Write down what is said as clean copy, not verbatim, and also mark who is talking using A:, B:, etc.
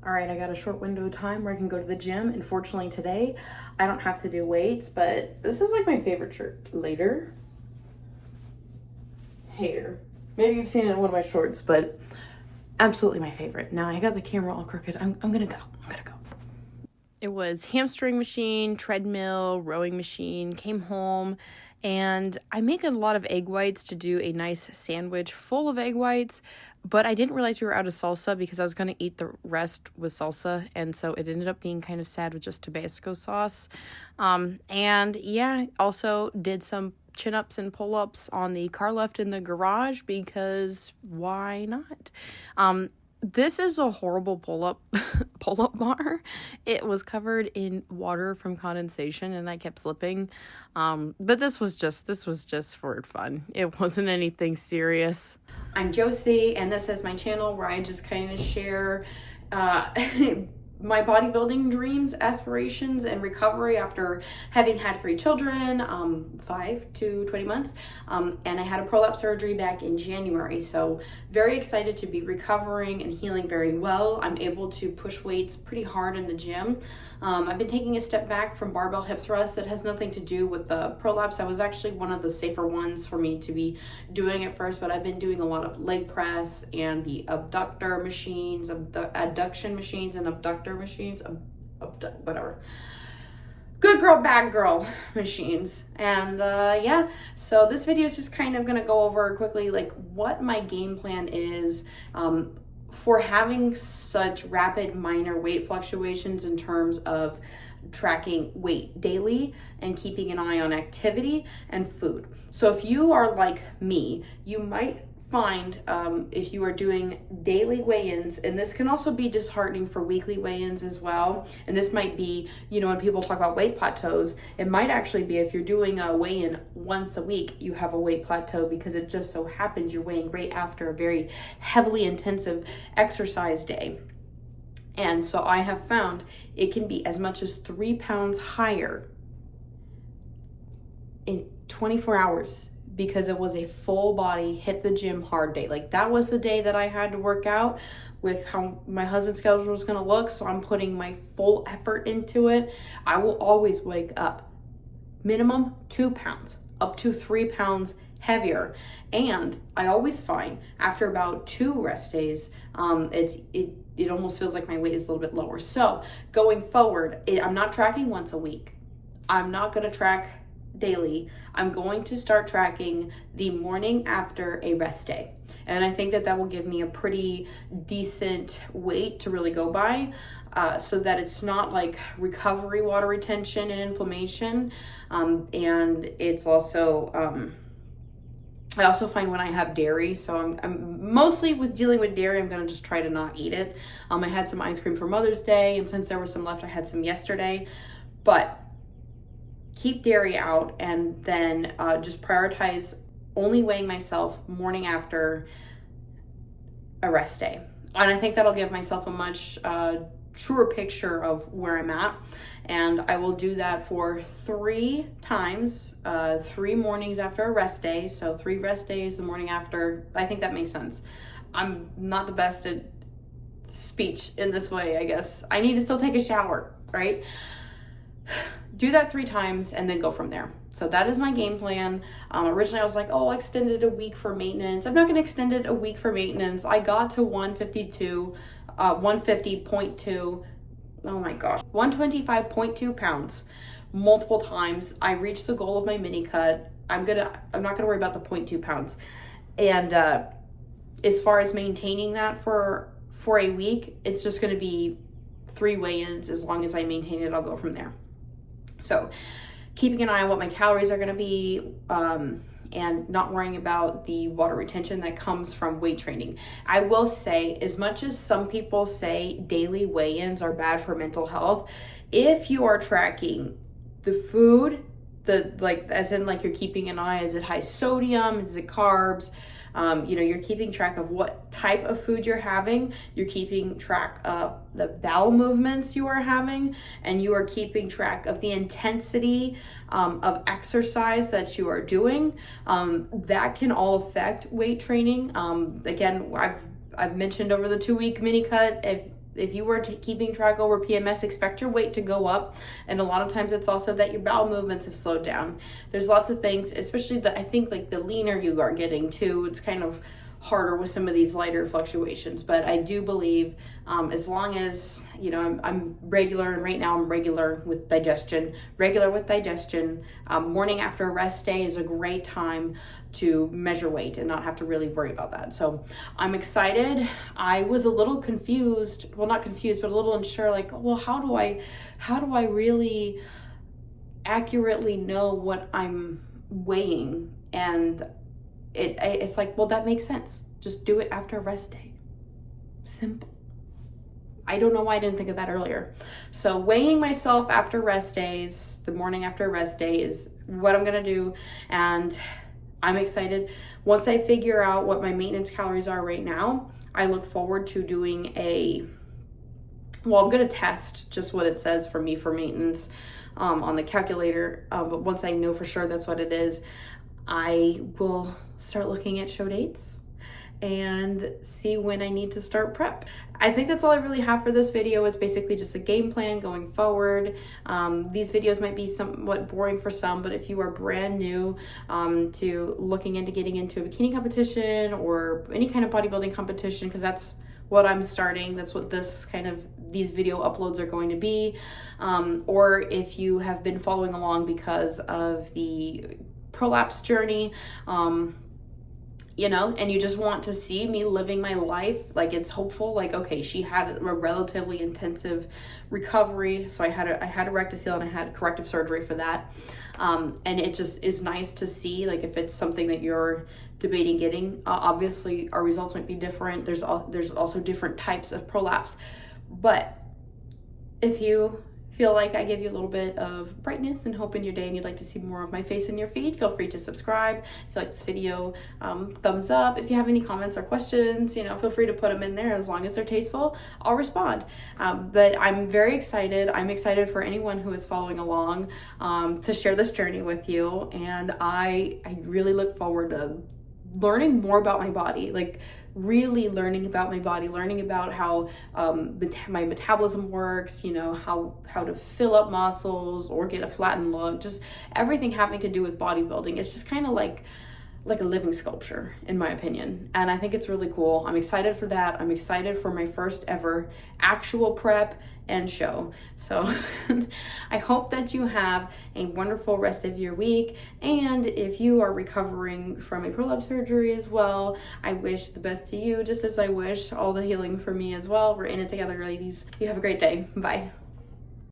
A: All right, I got a short window of time where I can go to the gym. Unfortunately today, I don't have to do weights, but this is like my favorite shirt. Later. Hater. Maybe you've seen it in one of my shorts, but absolutely my favorite. Now I got the camera all crooked. I'm gonna go. It was hamstring machine, treadmill, rowing machine, came home, and I make a lot of egg whites to do a nice sandwich full of egg whites, but I didn't realize we were out of salsa because I was going to eat the rest with salsa, and so it ended up being kind of sad with just Tabasco sauce. And yeah, also did some chin-ups and pull-ups on the car left in the garage because why not? This is a horrible pull-up bar. It was covered in water from condensation and I kept slipping. But this was just for fun. It wasn't anything serious. I'm Josie, and this is my channel where I just kind of share my bodybuilding dreams, aspirations, and recovery after having had 3 children, 5 to 20 months, and I had a prolapse surgery back in January, so very excited to be recovering and healing very well. I'm able to push weights pretty hard in the gym. I've been taking a step back from barbell hip thrust. That has nothing to do with the prolapse. That was actually one of the safer ones for me to be doing at first, but I've been doing a lot of leg press and the abduction machines and abductor machines, whatever. Good girl, bad girl machines. And yeah, so this video is just kind of gonna go over quickly like what my game plan is for having such rapid minor weight fluctuations in terms of tracking weight daily and keeping an eye on activity and food. So if you are like me, you might find if you are doing daily weigh-ins, and this can also be disheartening for weekly weigh-ins as well, and this might be, you know, when people talk about weight plateaus, it might actually be if you're doing a weigh-in once a week, you have a weight plateau because it just so happens you're weighing right after a very heavily intensive exercise day. And so I have found it can be as much as 3 pounds higher in 24 hours because it was a full body, hit the gym hard day. Like that was the day that I had to work out with how my husband's schedule was gonna look. So I'm putting my full effort into it. I will always wake up minimum 2 pounds, up to 3 pounds heavier. And I always find after about 2 rest days, it almost feels like my weight is a little bit lower. So going forward, I'm not tracking once a week. I'm not gonna track daily. I'm going to start tracking the morning after a rest day. And I think that that will give me a pretty decent weight to really go by, so that it's not like recovery water retention and inflammation. And it's also, I also find when I have dairy, so I'm mostly with dealing with dairy, I'm gonna just try to not eat it. I had some ice cream for Mother's Day, and since there was some left, I had some yesterday, but keep dairy out, and then just prioritize only weighing myself morning after a rest day. And I think that'll give myself a much truer picture of where I'm at. And I will do that for 3 times, 3 mornings after a rest day. So 3 rest days the morning after. I think that makes sense. I'm not the best at speech in this way, I guess. I need to still take a shower, right? Do that 3 times and then go from there. So that is my game plan. Originally I was like, oh, I extended a week for maintenance. I'm not gonna extend it a week for maintenance. I got to 150.2, oh my gosh, 125.2 pounds multiple times. I reached the goal of my mini cut. I'm not gonna worry about the 0.2 pounds. And as far as maintaining that for a week, it's just gonna be 3 weigh-ins. As long as I maintain it, I'll go from there. So keeping an eye on what my calories are going to be, and not worrying about the water retention that comes from weight training. I will say, as much as some people say daily weigh-ins are bad for mental health, if you are tracking the food, as in like you're keeping an eye, is it high sodium, is it carbs, you know, you're keeping track of what type of food you're having, you're keeping track of the bowel movements you are having, and you are keeping track of the intensity of exercise that you are doing, that can all affect weight training. Again, I've mentioned over the 2-week mini cut, if you were keeping track over PMS, expect your weight to go up. And a lot of times it's also that your bowel movements have slowed down. There's lots of things, especially I think like the leaner you are getting too, it's kind of harder with some of these lighter fluctuations. But I do believe as long as, you know, I'm regular, and right now I'm regular with digestion. Morning after a rest day is a great time to measure weight and not have to really worry about that. So I'm excited. I was a little confused, well, not confused, but a little unsure, like, well, how do I really accurately know what I'm weighing? And it's like, well, that makes sense. Just do it after a rest day. Simple. I don't know why I didn't think of that earlier. So weighing myself after rest days, the morning after a rest day, is what I'm gonna do. And I'm excited. Once I figure out what my maintenance calories are right now, I look forward to doing I'm gonna test just what it says for me for maintenance on the calculator. But once I know for sure that's what it is, I will start looking at show dates and see when I need to start prep. I think that's all I really have for this video. It's basically just a game plan going forward. These videos might be somewhat boring for some, but if you are brand new to looking into getting into a bikini competition or any kind of bodybuilding competition, because that's what I'm starting, that's what these video uploads are going to be, or if you have been following along because of the prolapse journey, you know, and you just want to see me living my life like it's hopeful, like, okay, she had a relatively intensive recovery, so I had a rectocele and I had corrective surgery for that, and it just is nice to see, like, if it's something that you're debating getting, obviously our results might be different. There's also different types of prolapse, but if you feel like I give you a little bit of brightness and hope in your day and you'd like to see more of my face in your feed, feel free to subscribe. If you like this video, thumbs up. If you have any comments or questions, you know, feel free to put them in there. As long as they're tasteful, I'll respond. But I'm very excited. I'm excited for anyone who is following along to share this journey with you. And I really look forward to learning more about my body, like really learning about my body, learning about how my metabolism works, you know, how to fill up muscles or get a flattened look, just everything having to do with bodybuilding. It's just kind of like a living sculpture, in my opinion. And I think it's really cool. I'm excited for that. I'm excited for my first ever actual prep and show. So I hope that you have a wonderful rest of your week. And if you are recovering from a prolapse surgery as well, I wish the best to you, just as I wish all the healing for me as well. We're in it together, ladies. You have a great day. Bye.